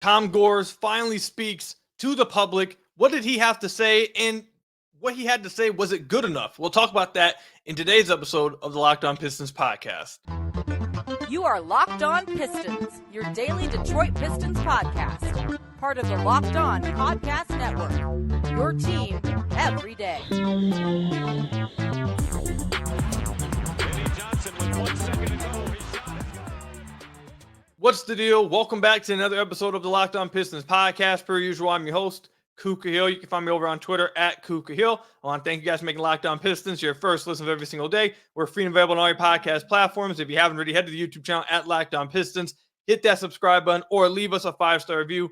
Tom Gores finally speaks to the public. What did he have to say? And what he had to say, was it good enough? We'll talk about that in today's episode of the Locked On Pistons podcast. You are Locked On Pistons, your daily Detroit Pistons podcast. Part of the Locked On Podcast Network, your team every day. What's the deal? Welcome back to another episode of the Locked On Pistons podcast. Per usual, I'm your host, Kuka Hill. You can find me over on Twitter at Kuka Hill. I want to thank you guys for making Locked On Pistons your first listen of every single day. We're free and available on all your podcast platforms. If you haven't already, head to the YouTube channel at Locked On Pistons. Hit that subscribe button or leave us a 5-star review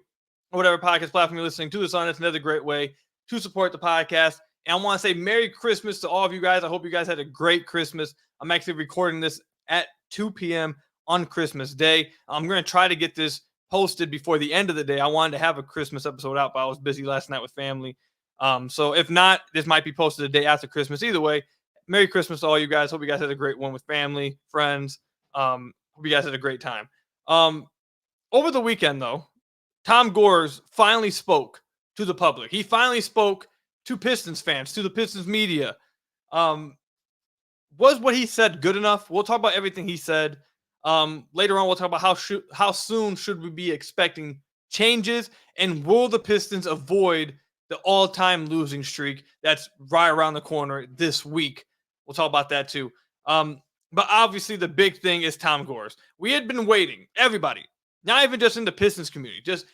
or whatever podcast platform you're listening to this on. It's another great way to support the podcast. And I want to say Merry Christmas to all of you guys. I hope you guys had a great Christmas. I'm actually recording this at 2 p.m. on Christmas Day. I'm going to try to get this posted before the end of the day. I wanted to have a Christmas episode out, but I was busy last night with family. So if not, this might be posted the day after Christmas. Either way, Merry Christmas to all you guys. Hope you guys had a great one with family, friends. Hope you guys had a great time. Over the weekend, though, Tom Gores finally spoke to the public. He finally spoke to Pistons fans, to the Pistons media. Was what he said good enough? We'll talk about everything he said. Later on, we'll talk about how soon should we be expecting changes, and will the Pistons avoid the all-time losing streak that's right around the corner this week? We'll talk about that too. But obviously the big thing is Tom Gores. We had been waiting, everybody, not even just in the Pistons community, just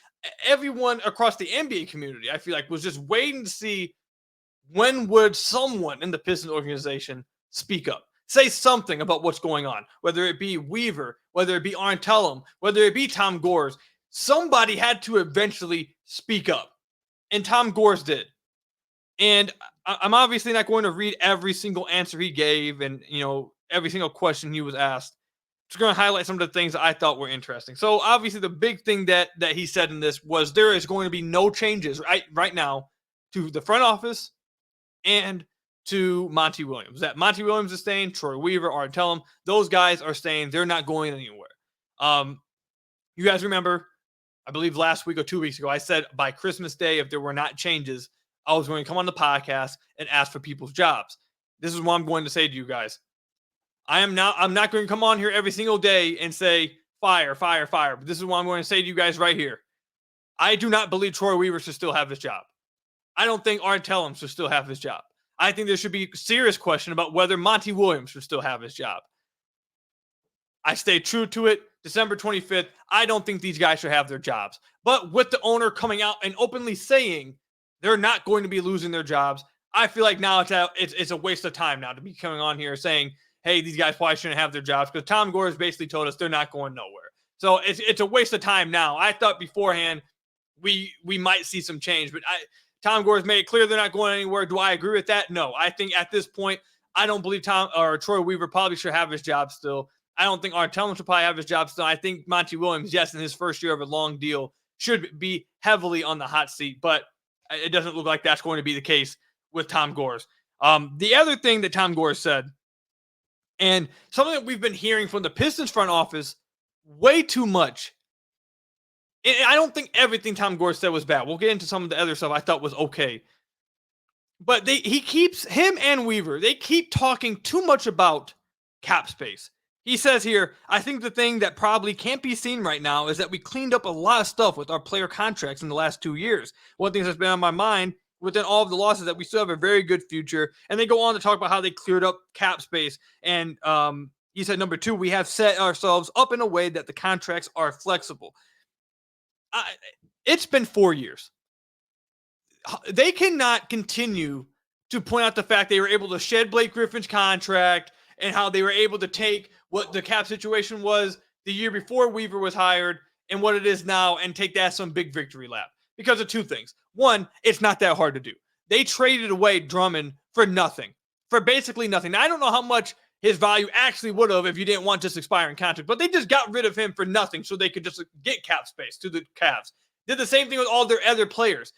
everyone across the NBA community, I feel like, was just waiting to see when would someone in the Pistons organization speak up. Say something about what's going on, whether it be Weaver, whether it be Arntellum, whether it be Tom Gores. Somebody had to eventually speak up, and Tom Gores did. And I'm obviously not going to read every single answer he gave and, every single question he was asked. Just going to highlight some of the things that I thought were interesting. So obviously the big thing that he said in this was there is going to be no changes right now to the front office and to Monty Williams. That Monty Williams is staying, Troy Weaver, Arntellum, those guys are staying. They're not going anywhere. You guys remember, I believe last week or 2 weeks ago, I said by Christmas Day, if there were not changes, I was going to come on the podcast and ask for people's jobs. This is what I'm going to say to you guys. I'm not going to come on here every single day and say, fire, fire, fire. But this is what I'm going to say to you guys right here. I do not believe Troy Weaver should still have his job. I don't think Arntellum should still have his job. I think there should be a serious question about whether Monty Williams should still have his job. I stay true to it. December 25th, I don't think these guys should have their jobs. But with the owner coming out and openly saying they're not going to be losing their jobs, I feel like now it's a waste of time now to be coming on here saying, hey, these guys probably shouldn't have their jobs, because Tom Gores basically told us they're not going nowhere. So it's a waste of time now. I thought beforehand we might see some change, but Tom Gores made it clear they're not going anywhere. Do I agree with that? No. I think at this point, I don't believe Troy Weaver probably should have his job still. I don't think Arntellum should probably have his job still. I think Monty Williams, yes, in his first year of a long deal, should be heavily on the hot seat, but it doesn't look like that's going to be the case with Tom Gores. The other thing that Tom Gores said, and something that we've been hearing from the Pistons front office way too much, and I don't think everything Tom Gores said was bad. We'll get into some of the other stuff I thought was okay. But him and Weaver, they keep talking too much about cap space. He says here, I think the thing that probably can't be seen right now is that we cleaned up a lot of stuff with our player contracts in the last 2 years. One thing that's been on my mind within all of the losses that we still have a very good future. And they go on to talk about how they cleared up cap space. And he said, number 2, we have set ourselves up in a way that the contracts are flexible. It's been 4 years. They cannot continue to point out the fact they were able to shed Blake Griffin's contract and how they were able to take what the cap situation was the year before Weaver was hired and what it is now and take that some big victory lap. Because of 2 things. One, it's not that hard to do. They traded away Drummond for nothing, for basically nothing. Now, I don't know how much his value actually would have if you didn't want just expiring contract, but they just got rid of him for nothing so they could just get cap space to the Cavs. Did the same thing with all their other players.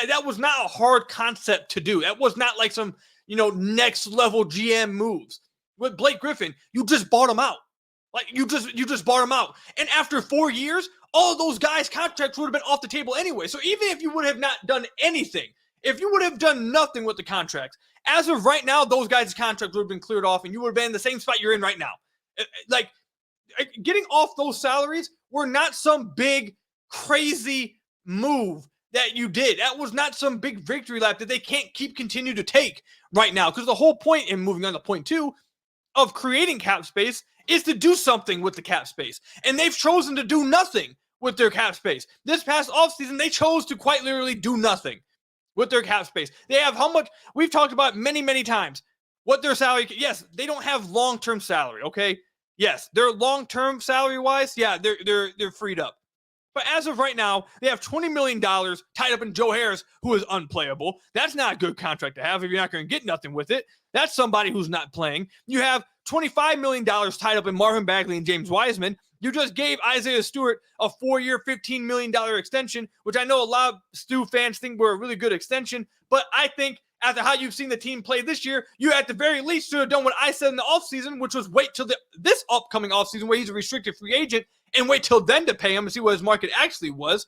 That was not a hard concept to do. That was not like some, next level GM moves. With Blake Griffin, you just bought him out. Like you just bought them out. And after 4 years, all of those guys' contracts would have been off the table anyway. So even if you would have not done anything, if you would have done nothing with the contracts, as of right now, those guys' contracts would have been cleared off and you would have been in the same spot you're in right now. Like, getting off those salaries were not some big, crazy move that you did. That was not some big victory lap that they can't continue to take right now. Because the whole point, and moving on to point 2, of creating cap space is to do something with the cap space. And they've chosen to do nothing with their cap space. This past offseason, they chose to quite literally do nothing with their cap space. They have how much, we've talked about many, many times, what their salary, yes, they don't have long-term salary, okay? Yes, they're long-term salary-wise, yeah, they're freed up. But as of right now, they have $20 million tied up in Joe Harris, who is unplayable. That's not a good contract to have if you're not going to get nothing with it. That's somebody who's not playing. You have $25 million tied up in Marvin Bagley and James Wiseman. You just gave Isaiah Stewart a 4-year, $15 million extension, which I know a lot of Stu fans think were a really good extension. But I think after how you've seen the team play this year, you at the very least should have done what I said in the offseason, which was wait till this upcoming offseason where he's a restricted free agent and wait till then to pay him and see what his market actually was.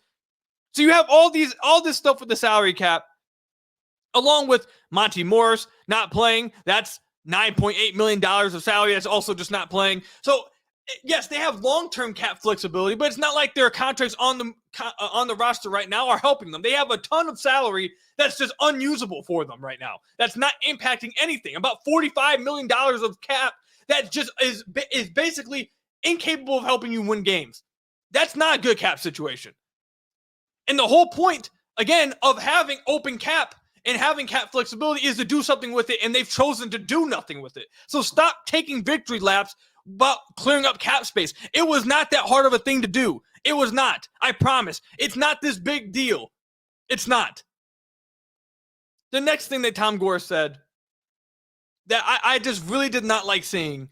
So you have all this stuff with the salary cap, along with Monty Morris not playing. That's $9.8 million of salary that's also just not playing. So yes, they have long-term cap flexibility, but it's not like their contracts on the roster right now are helping them. They have a ton of salary that's just unusable for them right now. That's not impacting anything. About $45 million of cap that just is basically incapable of helping you win games. That's not a good cap situation. And the whole point, again, of having open cap and having cap flexibility is to do something with it, and they've chosen to do nothing with it. So stop taking victory laps about clearing up cap space. It was not that hard of a thing to do. It was not. I promise. It's not this big deal. It's not. The next thing that Tom Gores said that I just really did not like seeing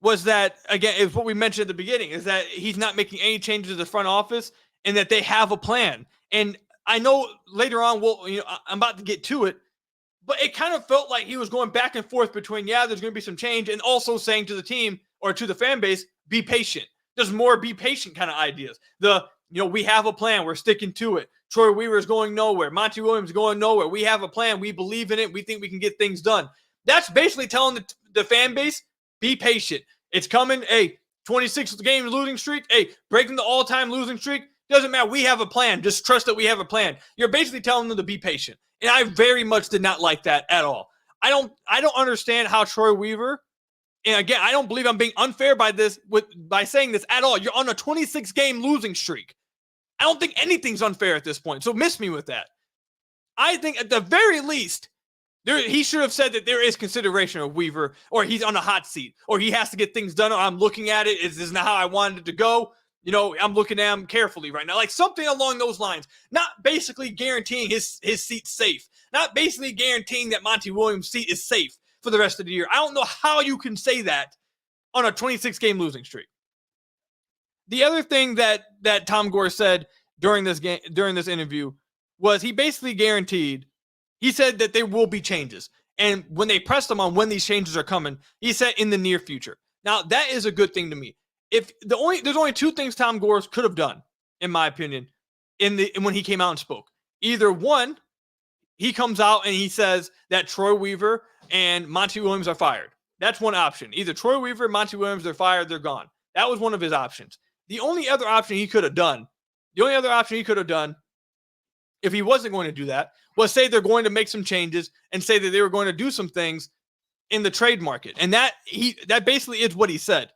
was that, again, is what we mentioned at the beginning, is that he's not making any changes to the front office and that they have a plan. And I know later on, I'm about to get to it, but it kind of felt like he was going back and forth between, there's going to be some change, and also saying to the team or to the fan base, be patient. There's more be patient kind of ideas. We have a plan. We're sticking to it. Troy Weaver is going nowhere. Monty Williams is going nowhere. We have a plan. We believe in it. We think we can get things done. That's basically telling the fan base, be patient. It's coming. Hey, 26 game losing streak. Hey, breaking the all-time losing streak. Doesn't matter. We have a plan. Just trust that we have a plan. You're basically telling them to be patient. And I very much did not like that at all. I don't understand how Troy Weaver, and again, I don't believe I'm being unfair by saying this at all. You're on a 26 game losing streak. I don't think anything's unfair at this point. So miss me with that. I think at the very least, he should have said that there is consideration of Weaver, or he's on a hot seat, or he has to get things done, or I'm looking at it. This is not how I wanted it to go. I'm looking at him carefully right now. Like something along those lines. Not basically guaranteeing his seat's safe. Not basically guaranteeing that Monty Williams' seat is safe for the rest of the year. I don't know how you can say that on a 26 game losing streak. The other thing that Tom Gores said during this interview was he basically guaranteed, he said that there will be changes. And when they pressed him on when these changes are coming, he said in the near future. Now, that is a good thing to me. There's only two things Tom Gores could have done, in my opinion, when he came out and spoke. Either one, he comes out and he says that Troy Weaver and Monty Williams are fired. That's one option. Either Troy Weaver and Monty Williams, they're fired, they're gone. That was one of his options. The only other option he could have done, if he wasn't going to do that, was say they're going to make some changes and say that they were going to do some things in the trade market. And that basically is what he said.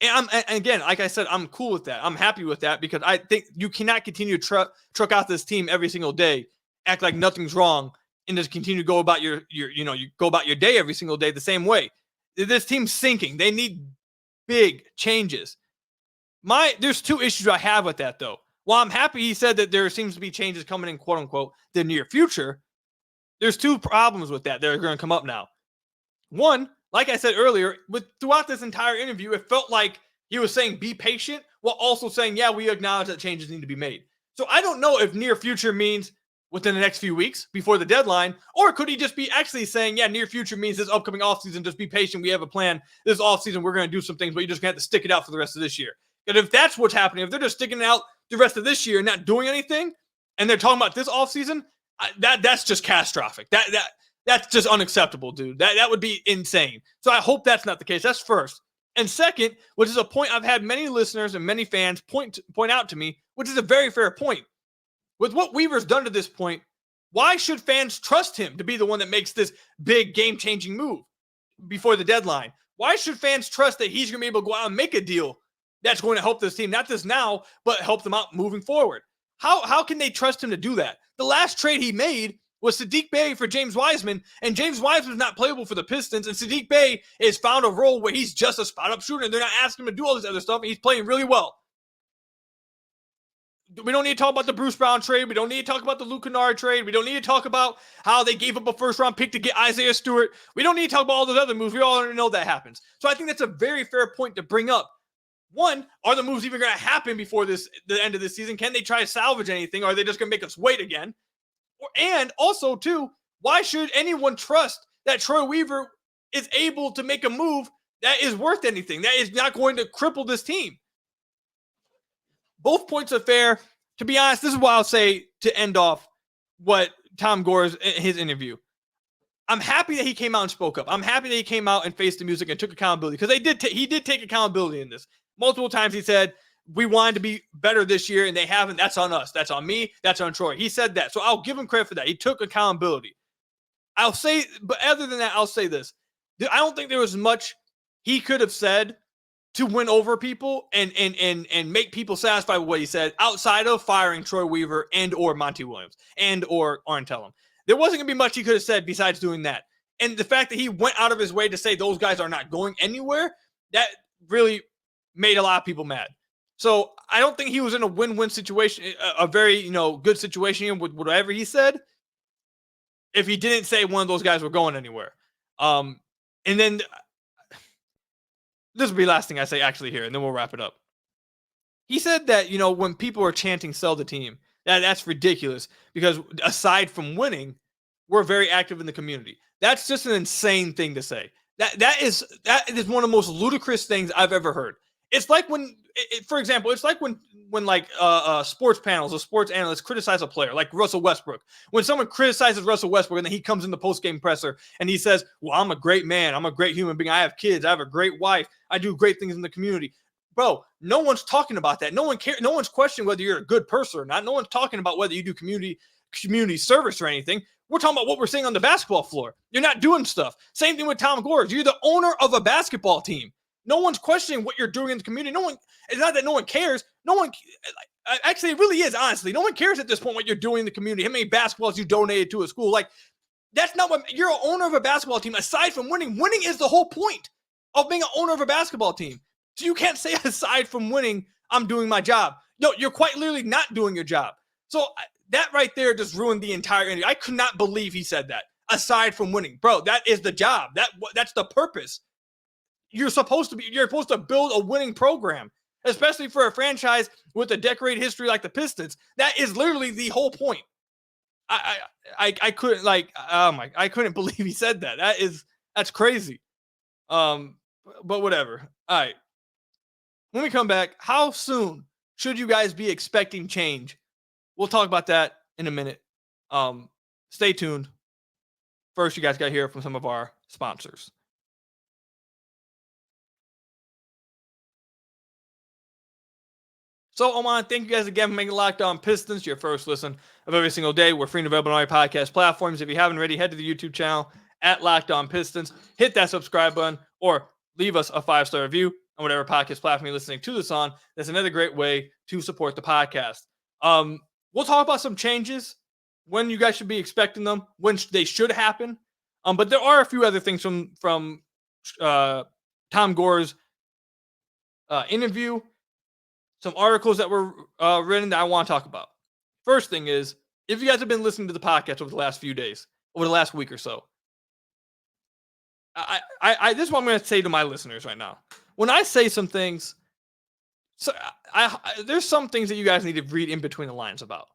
And again, like I said, I'm cool with that. I'm happy with that because I think you cannot continue to truck out this team every single day, act like nothing's wrong, and just continue to go about you go about your day every single day the same way. This team's sinking. They need big changes. There's two issues I have with that, though. While I'm happy he said that there seems to be changes coming in, quote unquote, the near future, there's two problems with that are going to come up now. One, like I said earlier, throughout this entire interview, it felt like he was saying be patient while also saying, we acknowledge that changes need to be made. So I don't know if near future means within the next few weeks before the deadline? Or could he just be actually saying, yeah, near future means this upcoming offseason, just be patient. We have a plan. This offseason, we're going to do some things, but you're just going to have to stick it out for the rest of this year. And if that's what's happening, if they're just sticking it out the rest of this year and not doing anything, and they're talking about this offseason, that's just catastrophic. That's just unacceptable, dude. That would be insane. So I hope that's not the case. That's first. And second, which is a point I've had many listeners and many fans point out to me, which is a very fair point. With what Weaver's done to this point, why should fans trust him to be the one that makes this big game-changing move before the deadline? Why should fans trust that he's going to be able to go out and make a deal that's going to help this team, not just now, but help them out moving forward? How can they trust him to do that? The last trade he made was Saddiq Bey for James Wiseman, and James Wiseman's not playable for the Pistons, and Saddiq Bey has found a role where he's just a spot-up shooter, and they're not asking him to do all this other stuff, and he's playing really well. We don't need to talk about the Bruce Brown trade. We don't need to talk about the Luke Kennard trade. We don't need to talk about how they gave up a first-round pick to get Isaiah Stewart. We don't need to talk about all those other moves. We all already know that happens. So I think that's a very fair point to bring up. One, are the moves even going to happen before the end of this season? Can they try to salvage anything? Or are they just going to make us wait again? And also, too, why should anyone trust that Troy Weaver is able to make a move that is worth anything, that is not going to cripple this team? Both points are fair. To be honest, this is what I'll say to end off what Tom Gores, his interview. I'm happy that he came out and spoke up. I'm happy that he came out and faced the music and took accountability, because he did take accountability in this. Multiple times he said, we wanted to be better this year, and they haven't. That's on us. That's on me. That's on Troy. He said that. So I'll give him credit for that. He took accountability. I'll say, but other than that, I'll say this. I don't think there was much he could have said to win over people and make people satisfied with what he said outside of firing Troy Weaver and or Monty Williams and or Arntellum. There wasn't going to be much he could have said besides doing that. And the fact that he went out of his way to say those guys are not going anywhere, that really made a lot of people mad. So I don't think he was in a win-win situation, a very, good situation with whatever he said, if he didn't say one of those guys were going anywhere. And then this will be the last thing I say actually here, and then we'll wrap it up. He said that, when people are chanting sell the team, that's ridiculous, because aside from winning, we're very active in the community. That's just an insane thing to say. That is one of the most ludicrous things I've ever heard. It's like for example, it's like when sports panels or sports analysts criticize a player, like Russell Westbrook. When someone criticizes Russell Westbrook and then he comes in the post-game presser and he says, well, I'm a great man. I'm a great human being. I have kids. I have a great wife. I do great things in the community. Bro, no one's talking about that. No one cares. No one's questioning whether you're a good person or not. No one's talking about whether you do community service or anything. We're talking about what we're seeing on the basketball floor. You're not doing stuff. Same thing with Tom Gores. You're the owner of a basketball team. No one's questioning what you're doing in the community. It's not that no one cares. Actually, it really is, honestly. No one cares at this point what you're doing in the community, how many basketballs you donated to a school. That's not what you're an owner of a basketball team. Aside from winning is the whole point of being an owner of a basketball team. So you can't say aside from winning, I'm doing my job. No, you're quite literally not doing your job. So that right there just ruined the entire interview. I could not believe he said that. Aside from winning, bro, that is the job. That's the purpose. You're supposed to build a winning program, especially for a franchise with a decorated history like the Pistons. That is literally the whole point. I couldn't I couldn't believe he said that. That's crazy. But whatever. All right. When we come back, how soon should you guys be expecting change? We'll talk about that in a minute. Stay tuned. First, you guys got to hear from some of our sponsors. So I want to thank you guys again for making Locked On Pistons your first listen of every single day. We're free and available on all your podcast platforms. If you haven't already, head to the YouTube channel at Locked On Pistons. Hit that subscribe button or leave us a 5-star review on whatever podcast platform you're listening to this on. That's another great way to support the podcast. We'll talk about some changes, when you guys should be expecting them, when they should happen. But there are a few other things from Tom Gores' interview. Some articles that were written that I want to talk about. First thing is, if you guys have been listening to the podcast over the last few days, over the last week or so, this is what I'm going to say to my listeners right now. When I say some things, there's some things that you guys need to read in between the lines about.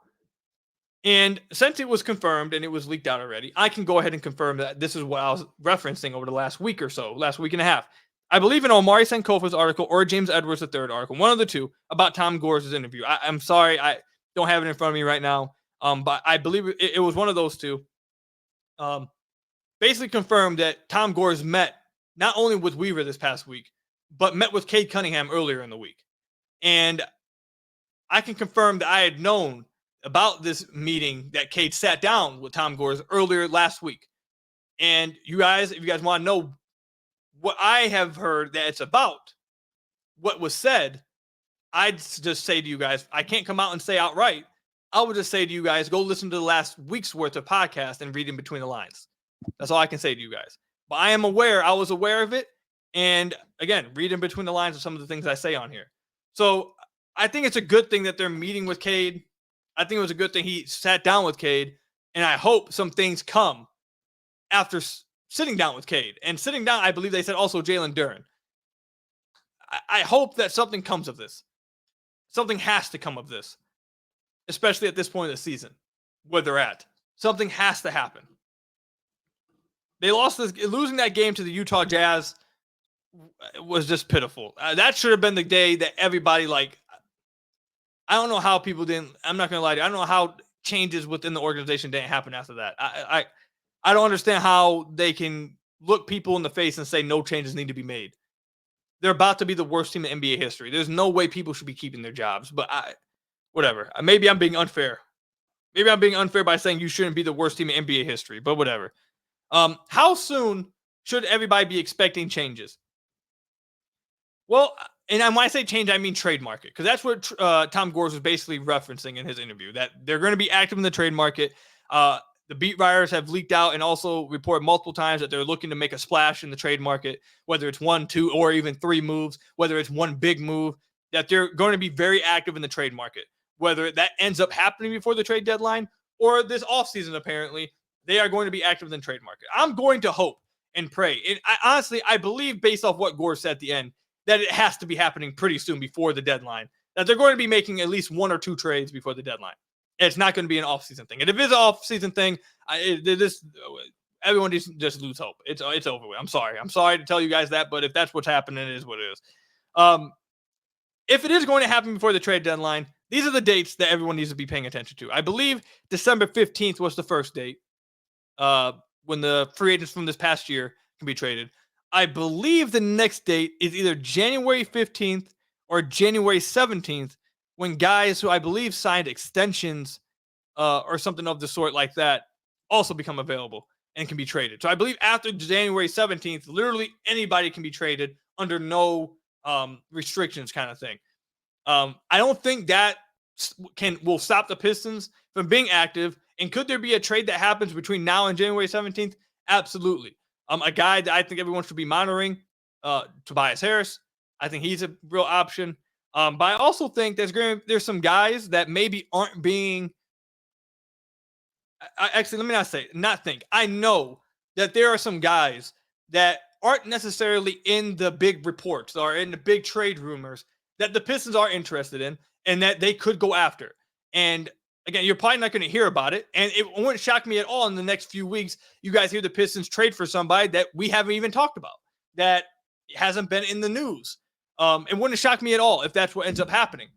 And since it was confirmed and it was leaked out already, I can go ahead and confirm that this is what I was referencing over the last week or so, last week and a half. I believe in Omari Sankofa's article or James Edwards III article, one of the two, about Tom Gores' interview. I'm sorry, I don't have it in front of me right now, but I believe it was one of those two. Basically confirmed that Tom Gores met not only with Weaver this past week, but met with Cade Cunningham earlier in the week. And I can confirm that I had known about this meeting that Cade sat down with Tom Gores earlier last week. And you guys, if you guys want to know what I have heard that it's about, what was said, I'd just say to you guys, I can't come out and say outright. I would just say to you guys, go listen to the last week's worth of podcast and read in between the lines. That's all I can say to you guys. But I was aware of it. And again, read in between the lines of some of the things I say on here. So I think it's a good thing that they're meeting with Cade. I think it was a good thing he sat down with Cade. And I hope some things come after sitting down with Cade. And sitting down, I believe they said also Jalen Duren. I hope that something comes of this. Something has to come of this. Especially at this point of the season, where they're at. Something has to happen. They lost losing that game to the Utah Jazz was just pitiful. That should have been the day that everybody, I don't know how people didn't, I'm not going to lie to you, I don't know how changes within the organization didn't happen after that. I don't understand how they can look people in the face and say no changes need to be made. They're about to be the worst team in NBA history. There's no way people should be keeping their jobs, but whatever. Maybe I'm being unfair. Maybe I'm being unfair by saying you shouldn't be the worst team in NBA history, but whatever. How soon should everybody be expecting changes? Well, and when I say change, I mean trade market, because that's what Tom Gores was basically referencing in his interview, that they're going to be active in the trade market. The beat writers have leaked out and also reported multiple times that they're looking to make a splash in the trade market, whether it's 1, 2, or even 3 moves, whether it's one big move, that they're going to be very active in the trade market. Whether that ends up happening before the trade deadline or this offseason, apparently, they are going to be active in the trade market. I'm going to hope and pray. And I believe, based off what Gores said at the end, that it has to be happening pretty soon before the deadline, that they're going to be making at least 1 or 2 trades before the deadline. It's not going to be an offseason thing. And if it's an offseason thing, everyone just lose hope. It's over with. I'm sorry. I'm sorry to tell you guys that, but if that's what's happening, it is what it is. If it is going to happen before the trade deadline, these are the dates that everyone needs to be paying attention to. I believe December 15th was the first date when the free agents from this past year can be traded. I believe the next date is either January 15th or January 17th, when guys who I believe signed extensions or something of the sort like that also become available and can be traded. So I believe after January 17th, literally anybody can be traded under no restrictions kind of thing. I don't think that will stop the Pistons from being active. And could there be a trade that happens between now and January 17th? Absolutely. A guy that I think everyone should be monitoring, Tobias Harris. I think he's a real option. But I also think there's some guys that maybe aren't being. Actually, let me not think. I know that there are some guys that aren't necessarily in the big reports or in the big trade rumors that the Pistons are interested in and that they could go after. And again, you're probably not going to hear about it. And it wouldn't shock me at all in the next few weeks. You guys hear the Pistons trade for somebody that we haven't even talked about, that hasn't been in the news. It wouldn't shock me at all if that's what ends up happening.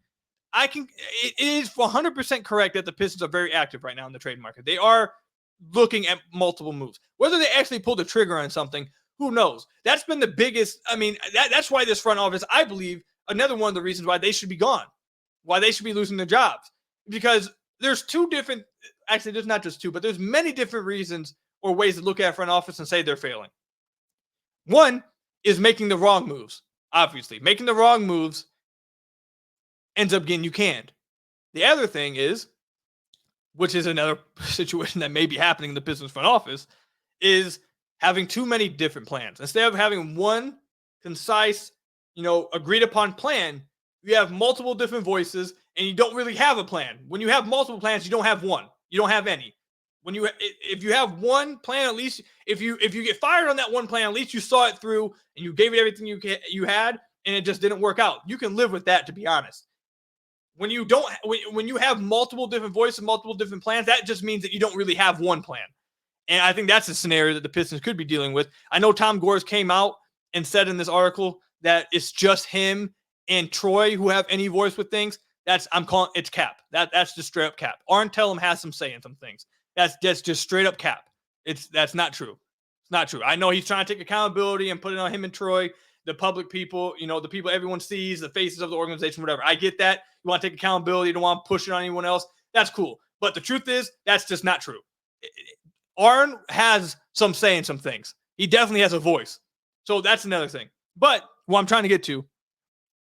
It is 100% correct that the Pistons are very active right now in the trade market. They are looking at multiple moves. Whether they actually pull the trigger on something, who knows? That's been the biggest. I mean, that's why this front office, I believe, another one of the reasons why they should be gone, why they should be losing their jobs. Because there's there's not just two, but there's many different reasons or ways to look at a front office and say they're failing. One is making the wrong moves. Obviously, making the wrong moves ends up getting you canned. The other thing is, which is another situation that may be happening in the Pistons front office, is having too many different plans. Instead of having one concise, agreed upon plan, you have multiple different voices and you don't really have a plan. When you have multiple plans, you don't have one. You don't have any. If you have one plan, at least if you get fired on that one plan, at least you saw it through and you gave it everything you had, and it just didn't work out. You can live with that, to be honest. when you have multiple different voices, multiple different plans, that just means that you don't really have one plan. And I think that's a scenario that the Pistons could be dealing with. I know Tom Gores came out and said in this article that it's just him and Troy who have any voice with things. It's cap. That's just straight up cap. Arn Tellem has some say in some things. That's just straight up cap. That's not true. It's not true. I know he's trying to take accountability and put it on him and Troy, the public people, the people everyone sees, the faces of the organization, whatever. I get that. You want to take accountability. You don't want to push it on anyone else. That's cool. But the truth is, that's just not true. Arn has some say in some things. He definitely has a voice. So that's another thing. But what I'm trying to get to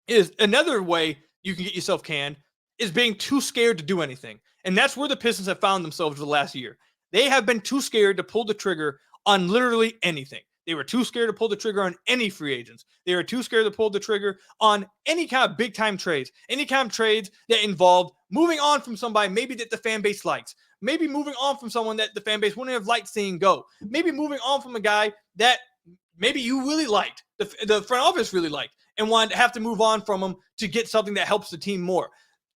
is another way you can get yourself canned is being too scared to do anything. And that's where the Pistons have found themselves the last year. They have been too scared to pull the trigger on literally anything. They were too scared to pull the trigger on any free agents. They were too scared to pull the trigger on any kind of big-time trades, any kind of trades that involved moving on from somebody maybe that the fan base likes, maybe moving on from someone that the fan base wouldn't have liked seeing go, maybe moving on from a guy that maybe you really liked, the front office really liked, and wanted to have to move on from him to get something that helps the team more.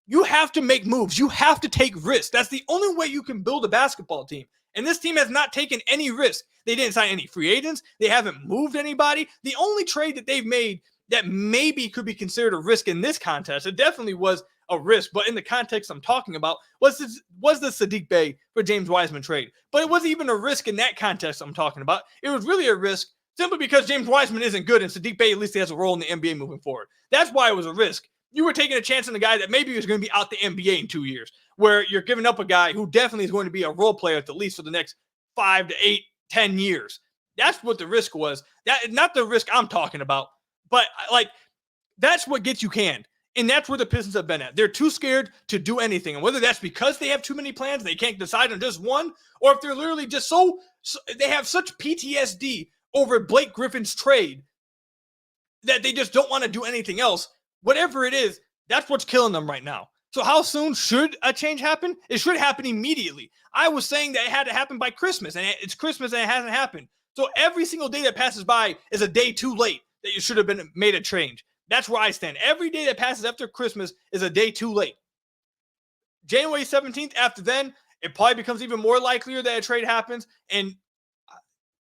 You have to make moves. You have to take risks. That's the only way you can build a basketball team. And this team has not taken any risk. They didn't sign any free agents. They haven't moved anybody. The only trade that they've made that maybe could be considered a risk in this contest, it definitely was a risk, but in the context I'm talking about, was the Saddiq Bey for James Wiseman trade. But it wasn't even a risk in that context I'm talking about. It was really a risk simply because James Wiseman isn't good and Saddiq Bey at least has a role in the NBA moving forward. That's why it was a risk. You were taking a chance on a guy that maybe was going to be out the NBA in 2 years, where you're giving up a guy who definitely is going to be a role player at least for the next 5 to 8, 10 years. That's what the risk was. That not the risk I'm talking about, but that's what gets you canned. And that's where the Pistons have been at. They're too scared to do anything. And whether that's because they have too many plans, they can't decide on just one, or if they're literally just so they have such PTSD over Blake Griffin's trade that they just don't want to do anything else. Whatever it is, that's what's killing them right now. So how soon should a change happen? It should happen immediately. I was saying that it had to happen by Christmas, and it's Christmas and it hasn't happened. So every single day that passes by is a day too late that you should have been made a change. That's where I stand. Every day that passes after Christmas is a day too late. January 17th, after then, it probably becomes even more likelier that a trade happens. And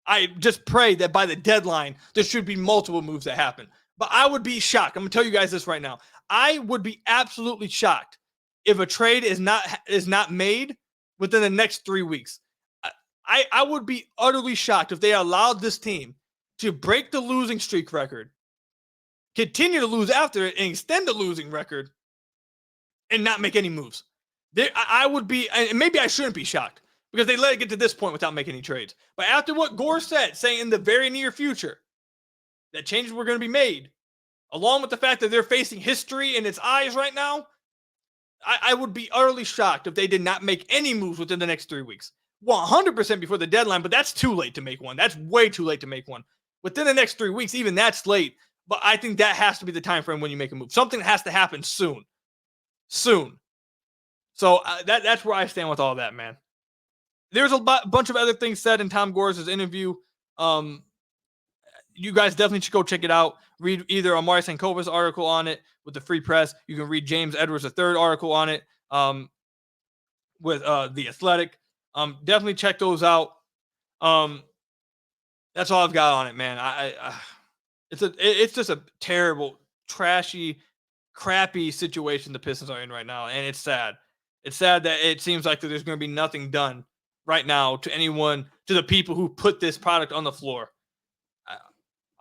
I just pray that by the deadline, there should be multiple moves that happen. But I would be shocked. I'm going to tell you guys this right now. I would be absolutely shocked if a trade is not made within the next 3 weeks. I would be utterly shocked if they allowed this team to break the losing streak record, continue to lose after it, and extend the losing record, and not make any moves. I would be, and maybe I shouldn't be shocked because they let it get to this point without making any trades. But after what Gores said, saying in the very near future that changes were going to be made, along with the fact that they're facing history in its eyes right now, I would be utterly shocked if they did not make any moves within the next 3 weeks. 100% before the deadline, but that's too late to make one. That's way too late to make one. Within the next 3 weeks, even that's late. But I think that has to be the time frame when you make a move. Something has to happen soon. Soon. So that's where I stand with all that, man. There's a bunch of other things said in Tom Gores' interview. You guys definitely should go check it out. Read either Amari Sankova's article on it with the Free Press. You can read James Edwards' third article on it with The Athletic. Definitely check those out. That's all I've got on it, man. It's just a terrible, trashy, crappy situation the Pistons are in right now, and it's sad. It's sad that it seems like that there's going to be nothing done right now to anyone, to the people who put this product on the floor.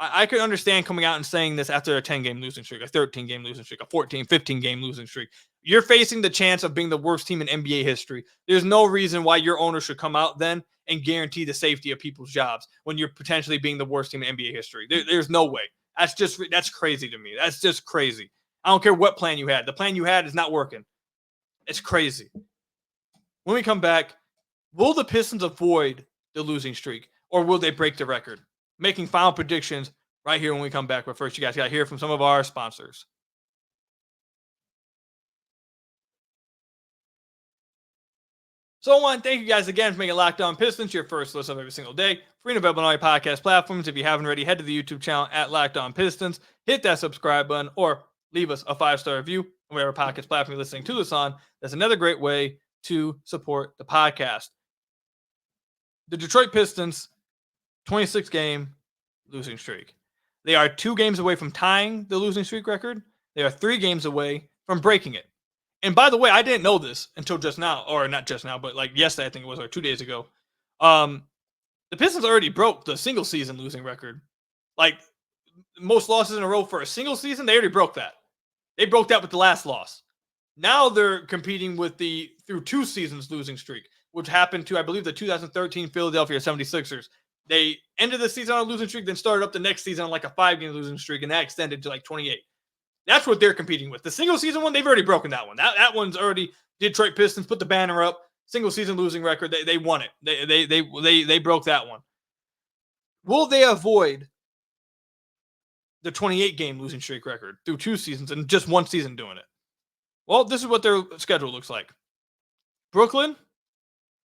I could understand coming out and saying this after a 10-game losing streak, a 13-game losing streak, a 14, 15-game losing streak. You're facing the chance of being the worst team in NBA history. There's no reason why your owner should come out then and guarantee the safety of people's jobs when you're potentially being the worst team in NBA history. There's no way. That's crazy to me. That's just crazy. I don't care what plan you had. The plan you had is not working. It's crazy. When we come back, will the Pistons avoid the losing streak or will they break the record? Making final predictions right here when we come back. But first, you guys got to hear from some of our sponsors. So I want to thank you guys again for making Locked On Pistons your first listen of every single day. Free and available on all your podcast platforms. If you haven't already, head to the YouTube channel at Locked On Pistons. Hit that subscribe button or leave us a 5-star review whatever podcast platform you're listening to this on, that's another great way to support the podcast. The Detroit Pistons, 26-game losing streak. They are 2 games away from tying the losing streak record. They are 3 games away from breaking it. And by the way, I didn't know this until just now, or not just now, but like yesterday, I think it was, or 2 days ago. The Pistons already broke the single season losing record. Like, most losses in a row for a single season, they already broke that. They broke that with the last loss. Now they're competing with the through 2 seasons losing streak, which happened to, I believe, the 2013 Philadelphia 76ers. They ended the season on a losing streak, then started up the next season on like a 5-game losing streak, and that extended to like 28. That's what they're competing with. The single season one, they've already broken that one. That one's already, Detroit Pistons put the banner up, single season losing record. They won it. They broke that one. Will they avoid the 28-game losing streak record through 2 seasons and just 1 season doing it? Well, this is what their schedule looks like. Brooklyn,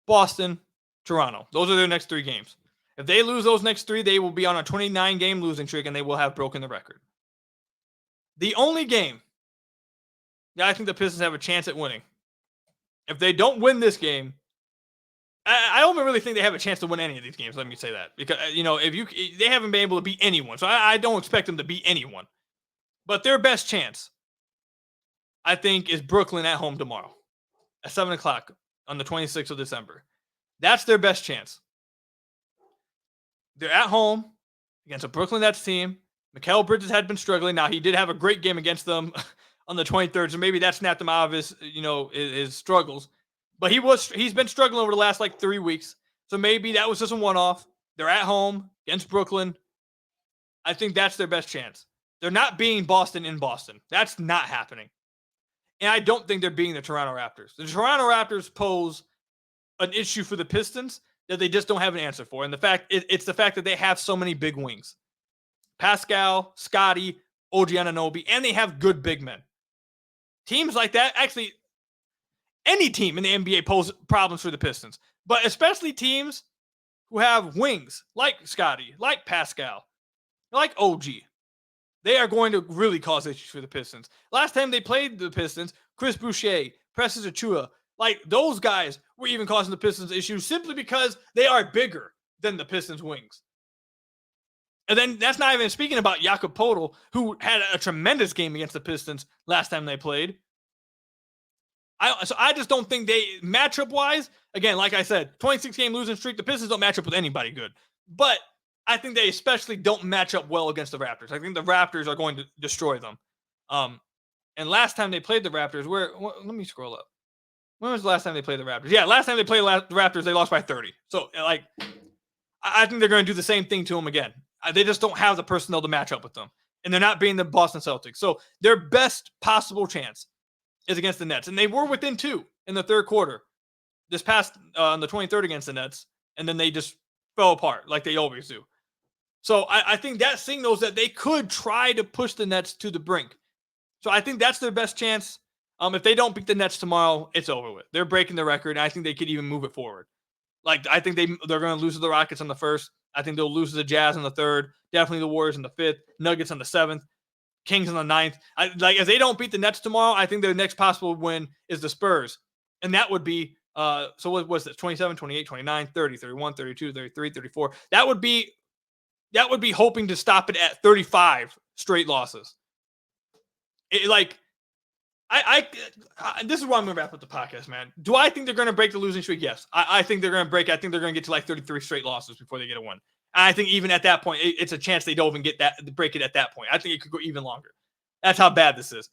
Boston, Toronto. Those are their next 3 games. If they lose those next 3, they will be on a 29-game losing streak and they will have broken the record. The only game that I think the Pistons have a chance at winning, if they don't win this game, I don't really think they have a chance to win any of these games. Let me say that, because they haven't been able to beat anyone, so I don't expect them to beat anyone. But their best chance, I think, is Brooklyn at home tomorrow at 7:00 on the 26th of December. That's their best chance. They're at home against a Brooklyn Nets team. Mikal Bridges had been struggling. Now, he did have a great game against them on the 23rd, so maybe that snapped him out of his struggles. But he's been struggling over the last like 3 weeks, so maybe that was just a one-off. They're at home against Brooklyn. I think that's their best chance. They're not beating Boston in Boston. That's not happening. And I don't think they're beating the Toronto Raptors. The Toronto Raptors pose an issue for the Pistons that they just don't have an answer for. And it's the fact that they have so many big wings. Pascal, Scotty, OG Anunoby, and they have good big men. Teams like that, actually, any team in the NBA pose problems for the Pistons, but especially teams who have wings like Scotty, like Pascal, like OG. They are going to really cause issues for the Pistons. Last time they played the Pistons, Chris Boucher, Precious Achiuwa, like those guys were even causing the Pistons issues simply because they are bigger than the Pistons' wings. And then that's not even speaking about Jakob Poeltl, who had a tremendous game against the Pistons last time they played. So I just don't think they, matchup-wise, again, like I said, 26-game losing streak, the Pistons don't match up with anybody good. But I think they especially don't match up well against the Raptors. I think the Raptors are going to destroy them. And last time they played the Raptors, let me scroll up. When was the last time they played the Raptors? Yeah, last time they played the Raptors, they lost by 30. So, like, I think they're going to do the same thing to them again. They just don't have the personnel to match up with them. And they're not beating the Boston Celtics. So their best possible chance is against the Nets. And they were within 2 in the third quarter this past on the 23rd against the Nets. And then they just fell apart like they always do. So I think that signals that they could try to push the Nets to the brink. So I think that's their best chance. If they don't beat the Nets tomorrow, it's over with. They're breaking the record, and I think they could even move it forward. Like, I think they're going to lose to the Rockets on the 1st. I think they'll lose to the Jazz on the 3rd. Definitely the Warriors on the 5th. Nuggets on the 7th. Kings on the 9th. If they don't beat the Nets tomorrow, I think their next possible win is the Spurs. And that would be, so what was this? 27, 28, 29, 30, 31, 32, 33, 34. That would be hoping to stop it at 35 straight losses. This is why I'm going to wrap up the podcast, man. Do I think they're going to break the losing streak? Yes. I think they're going to break it. I think they're going to get to like 33 straight losses before they get a win. And I think even at that point, it's a chance they don't even break it at that point. I think it could go even longer. That's how bad this is.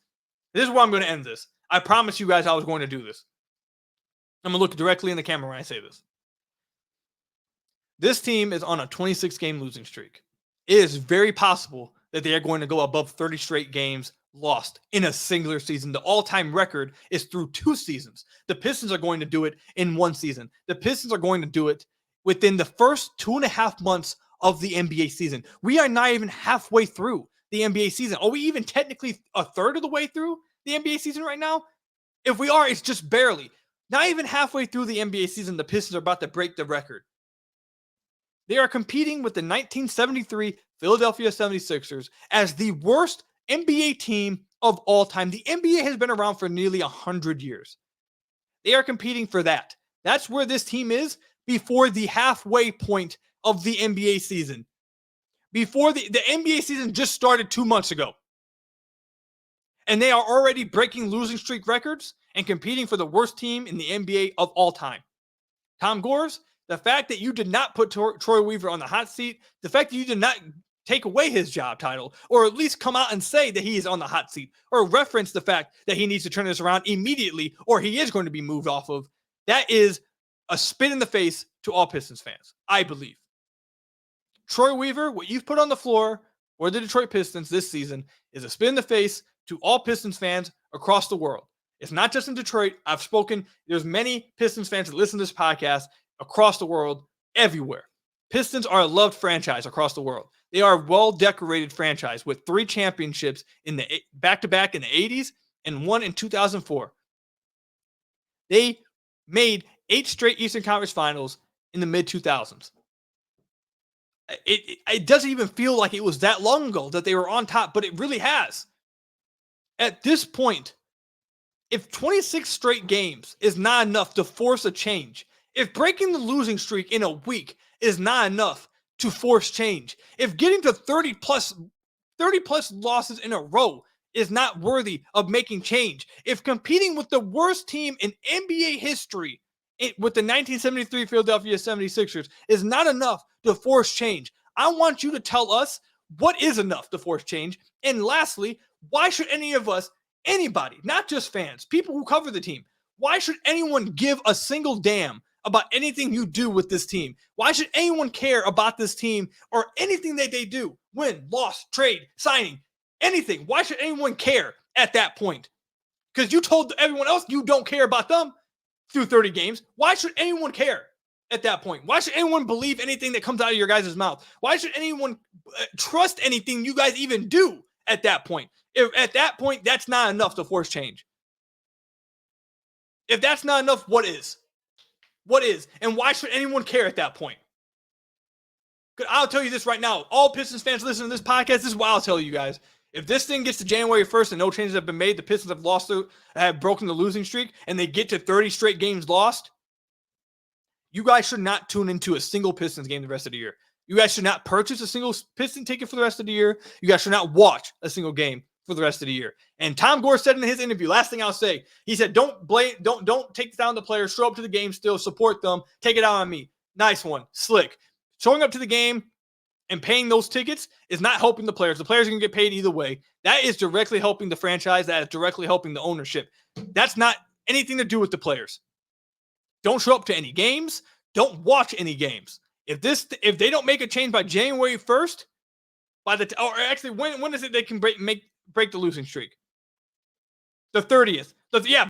This is where I'm going to end this. I promised you guys I was going to do this. I'm going to look directly in the camera when I say this. This team is on a 26-game losing streak. It is very possible that they are going to go above 30 straight games lost in a singular season. The all-time record is through 2 seasons. The Pistons are going to do it in 1 season. The Pistons are going to do it within the first 2.5 months of the NBA season. We are not even halfway through the NBA season. Are we even technically a third of the way through the NBA season right now? If we are, it's just barely. Not even halfway through the NBA season, the Pistons are about to break the record. They are competing with the 1973 Philadelphia 76ers as the worst NBA team of all time. The NBA has been around for nearly 100 years. They are competing for that. That's where this team is before the halfway point of the NBA season. Before the NBA season just started 2 months ago. And they are already breaking losing streak records and competing for the worst team in the NBA of all time. Tom Gores, the fact that you did not put Troy Weaver on the hot seat, the fact that you did not take away his job title, or at least come out and say that he is on the hot seat, or reference the fact that he needs to turn this around immediately, or he is going to be moved off of, that is a spin in the face to all Pistons fans, I believe. Troy Weaver, what you've put on the floor for the Detroit Pistons this season is a spin in the face to all Pistons fans across the world. It's not just in Detroit. I've spoken. There's many Pistons fans that listen to this podcast across the world, everywhere. Pistons are a loved franchise across the world. They are a well-decorated franchise with 3 championships in the back-to-back in the 80s and 1 in 2004. They made 8 straight Eastern Conference Finals in the mid-2000s. It doesn't even feel like it was that long ago that they were on top, but it really has. At this point, if 26 straight games is not enough to force a change, if breaking the losing streak in a week is not enough to force change, if getting to 30 plus losses in a row is not worthy of making change, if competing with the worst team in NBA history with the 1973 Philadelphia 76ers is not enough to force change, I want you to tell us what is enough to force change. And lastly, why should any of us, anybody, not just fans, people who cover the team, why should anyone give a single damn about anything you do with this team? Why should anyone care about this team or anything that they do? Win, loss, trade, signing, anything. Why should anyone care at that point? Because you told everyone else you don't care about them through 30 games. Why should anyone care at that point? Why should anyone believe anything that comes out of your guys' mouth? Why should anyone trust anything you guys even do at that point? If at that point, that's not enough to force change. If that's not enough, what is? What is? And why should anyone care at that point? I'll tell you this right now. All Pistons fans listening to this podcast, this is what I'll tell you guys. If this thing gets to January 1st and no changes have been made, the Pistons have broken the losing streak, and they get to 30 straight games lost, you guys should not tune into a single Pistons game the rest of the year. You guys should not purchase a single Piston ticket for the rest of the year. You guys should not watch a single game for the rest of the year. And Tom Gores said in his interview, last thing I'll say, he said, don't take down the players, show up to the game still, support them, take it out on me. Nice one, slick. Showing up to the game and paying those tickets is not helping the players. The players are going to get paid either way. That is directly helping the franchise. That is directly helping the ownership. That's not anything to do with the players. Don't show up to any games. Don't watch any games. If they don't make a change by January 1st, or actually, when is it they can break the losing streak? The 30th. Yeah,